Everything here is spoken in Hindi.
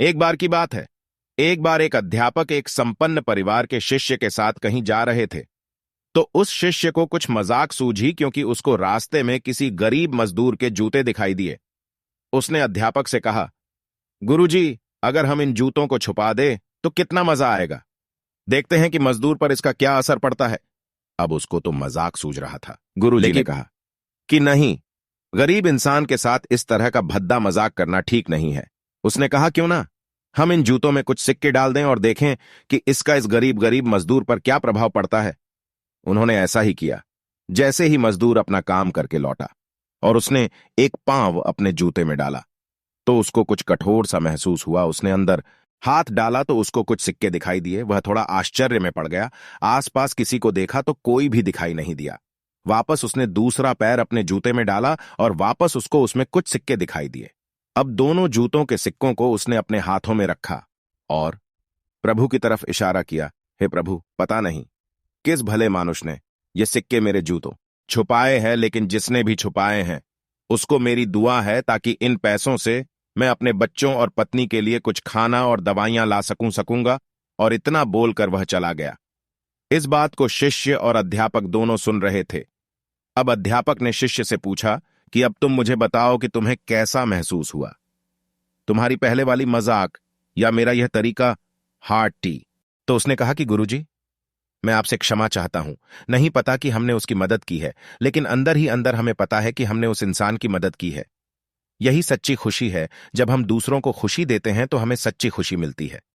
एक बार की बात है। एक बार एक अध्यापक एक संपन्न परिवार के शिष्य के साथ कहीं जा रहे थे। तो उस शिष्य को कुछ मजाक सूझी क्योंकि उसको रास्ते में किसी गरीब मजदूर के जूते दिखाई दिए। उसने अध्यापक से कहा, गुरुजी, अगर हम इन जूतों को छुपा दे तो कितना मजा आएगा। देखते हैं कि मजदूर पर इसका क्या असर पड़ता है। अब उसको तो मजाक सूझ रहा था। गुरुजी ने कहा कि नहीं, गरीब इंसान के साथ इस तरह का भद्दा मजाक करना ठीक नहीं है। उसने कहा, क्यों ना हम इन जूतों में कुछ सिक्के डाल दें और देखें कि इसका इस गरीब गरीब मजदूर पर क्या प्रभाव पड़ता है। उन्होंने ऐसा ही किया। जैसे ही मजदूर अपना काम करके लौटा और उसने एक पांव अपने जूते में डाला तो उसको कुछ कठोर सा महसूस हुआ। उसने अंदर हाथ डाला तो उसको कुछ सिक्के दिखाई दिए। वह थोड़ा आश्चर्य में पड़ गया। आसपास किसी को देखा तो कोई भी दिखाई नहीं दिया। वापस उसने दूसरा पैर अपने जूते में डाला और वापस उसको उसमें कुछ सिक्के दिखाई दिए। अब दोनों जूतों के सिक्कों को उसने अपने हाथों में रखा और प्रभु की तरफ इशारा किया, हे प्रभु, पता नहीं किस भले मानुष ने ये सिक्के मेरे जूतों छुपाए हैं, लेकिन जिसने भी छुपाए हैं उसको मेरी दुआ है ताकि इन पैसों से मैं अपने बच्चों और पत्नी के लिए कुछ खाना और दवाइयां ला सकूंगा। और इतना बोलकर वह चला गया। इस बात को शिष्य और अध्यापक दोनों सुन रहे थे। अब अध्यापक ने शिष्य से पूछा कि अब तुम मुझे बताओ कि तुम्हें कैसा महसूस हुआ, तुम्हारी पहले वाली मजाक या मेरा यह तरीका हार्ड टी। तो उसने कहा कि गुरुजी, मैं आपसे क्षमा चाहता हूं। नहीं पता कि हमने उसकी मदद की है, लेकिन अंदर ही अंदर हमें पता है कि हमने उस इंसान की मदद की है। यही सच्ची खुशी है। जब हम दूसरों को खुशी देते हैं तो हमें सच्ची खुशी मिलती है।